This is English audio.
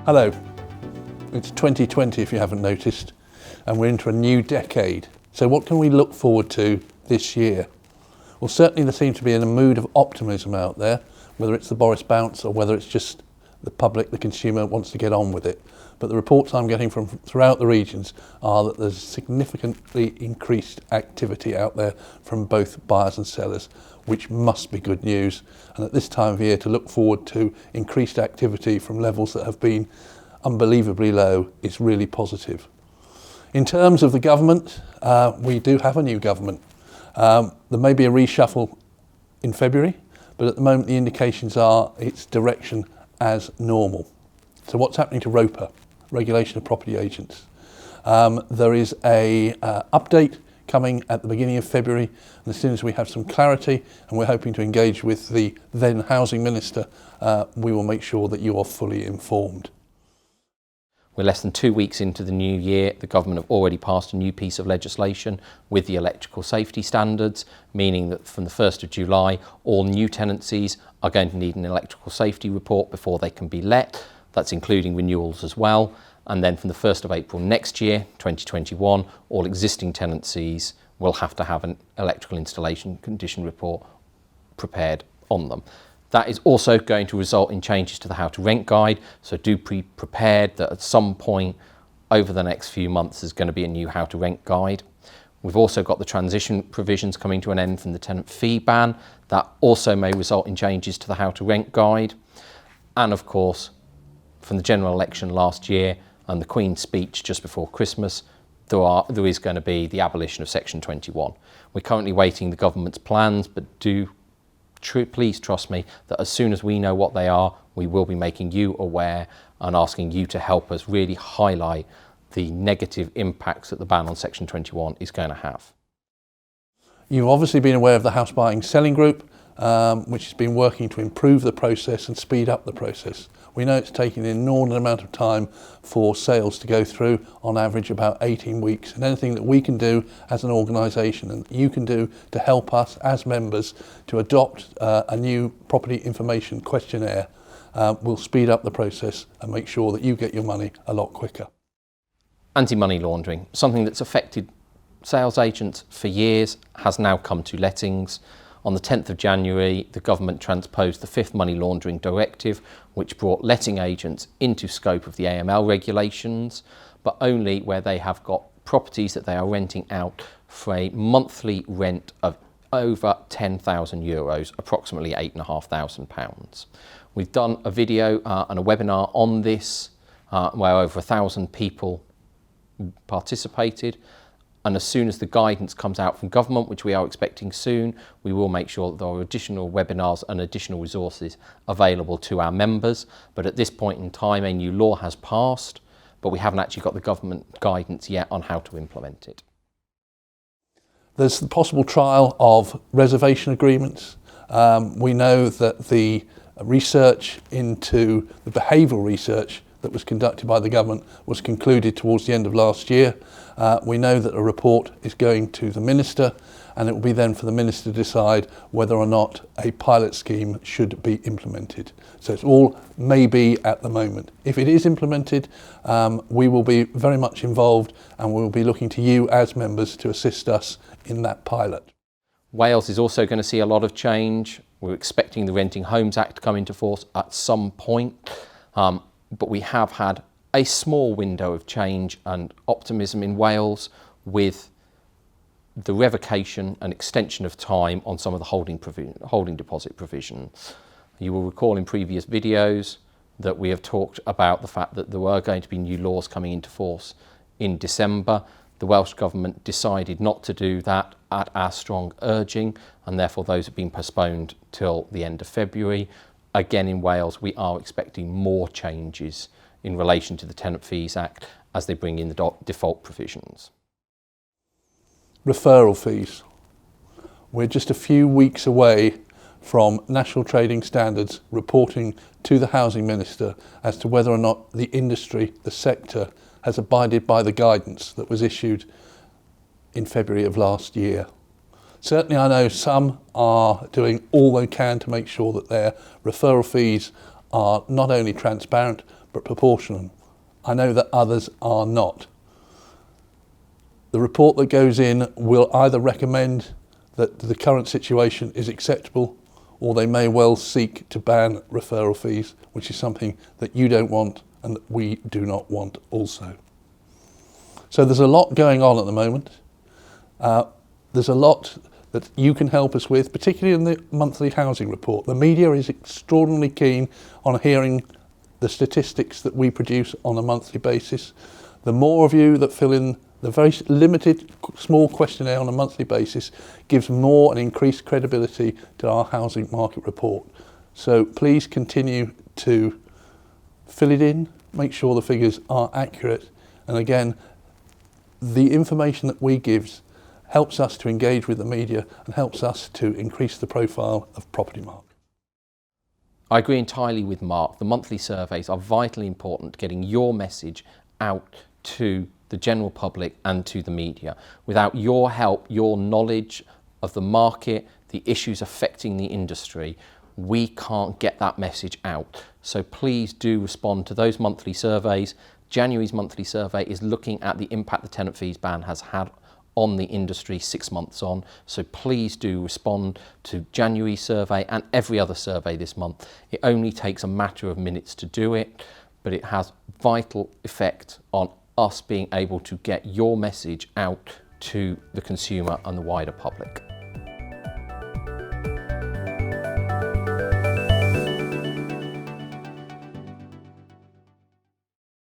Hello, it's 2020 if you haven't noticed, and we're into a new decade. So what can we look forward to this year? Well, certainly there seems to be a mood of optimism out there, whether it's the Boris bounce or whether it's just the public, the consumer wants to get on with it. But the reports I'm getting from throughout the regions are that there's significantly increased activity out there from both buyers and sellers, which must be good news. And at this time of year, to look forward to increased activity from levels that have been unbelievably low is really positive. In terms of the government, we do have a new government. There may be a reshuffle in February, but at the moment the indications are its direction as normal. So what's happening to ROPA, Regulation of Property Agents? There is a update coming at the beginning of February, and as soon as we have some clarity, and we're hoping to engage with the then Housing Minister, we will make sure that you are fully informed. We're less than 2 weeks into the new year. The government have already passed a new piece of legislation with the electrical safety standards, meaning that from the 1st of July, all new tenancies are going to need an electrical safety report before they can be let. That's including renewals as well. And then from the 1st of April next year, 2021, all existing tenancies will have to have an electrical installation condition report prepared on them. That is also going to result in changes to the How to Rent guide, so do be prepared that at some point over the next few months there's going to be a new How to Rent guide. We've also got the transition provisions coming to an end from the tenant fee ban. That also may result in changes to the How to Rent guide. And of course, from the general election last year and the Queen's speech just before Christmas, there is going to be the abolition of Section 21. We're currently waiting the government's plans, but please trust me that as soon as we know what they are, we will be making you aware and asking you to help us really highlight the negative impacts that the ban on Section 21 is going to have. You've obviously been aware of the House Buying Selling Group, which has been working to improve the process and speed up the process. We know it's taking an inordinate amount of time for sales to go through, on average about 18 weeks. And anything that we can do as an organisation and you can do to help us as members to adopt a new property information questionnaire will speed up the process and make sure that you get your money a lot quicker. Anti-money laundering, something that's affected sales agents for years, has now come to lettings. On the 10th of January, the government transposed the 5th Money Laundering Directive, which brought letting agents into scope of the AML regulations, but only where they have got properties that they are renting out for a monthly rent of over €10,000, approximately £8,500. We've done a video and a webinar on this, where over 1,000 people participated. And as soon as the guidance comes out from government, which we are expecting soon, we will make sure that there are additional webinars and additional resources available to our members. But at this point in time, a new law has passed, but we haven't actually got the government guidance yet on how to implement it. There's the possible trial of reservation agreements. We know that the research into the behavioural research that was conducted by the government was concluded towards the end of last year. We know that a report is going to the Minister, and it will be then for the Minister to decide whether or not a pilot scheme should be implemented. So it's all maybe at the moment. If it is implemented, we will be very much involved, and we will be looking to you as members to assist us in that pilot. Wales is also going to see a lot of change. We're expecting the Renting Homes Act to come into force at some point. But we have had a small window of change and optimism in Wales with the revocation and extension of time on some of the holding deposit provisions. You will recall in previous videos that we have talked about the fact that there were going to be new laws coming into force in December. The Welsh Government decided not to do that at our strong urging, and therefore those have been postponed till the end of February. Again, in Wales, we are expecting more changes in relation to the Tenant Fees Act as they bring in the default provisions. Referral fees. We're just a few weeks away from National Trading Standards reporting to the Housing Minister as to whether or not the industry, the sector, has abided by the guidance that was issued in February of last year. Certainly I know some are doing all they can to make sure that their referral fees are not only transparent but proportional. I know that others are not. The report that goes in will either recommend that the current situation is acceptable, or they may well seek to ban referral fees, which is something that you don't want and that we do not want also. So there's a lot going on at the moment. There's a lot that you can help us with, particularly in the monthly housing report. The media is extraordinarily keen on hearing the statistics that we produce on a monthly basis. The more of you that fill in the very limited, small questionnaire on a monthly basis gives more and increased credibility to our housing market report. So please continue to fill it in, make sure the figures are accurate, and again, the information that we give helps us to engage with the media and helps us to increase the profile of Propertymark. I agree entirely with Mark. The monthly surveys are vitally important to getting your message out to the general public and to the media. Without your help, your knowledge of the market, the issues affecting the industry, we can't get that message out. So please do respond to those monthly surveys. January's monthly survey is looking at the impact the tenant fees ban has had on the industry 6 months on. So please do respond to January's survey and every other survey this month. It only takes a matter of minutes to do it, but it has vital effect on us being able to get your message out to the consumer and the wider public.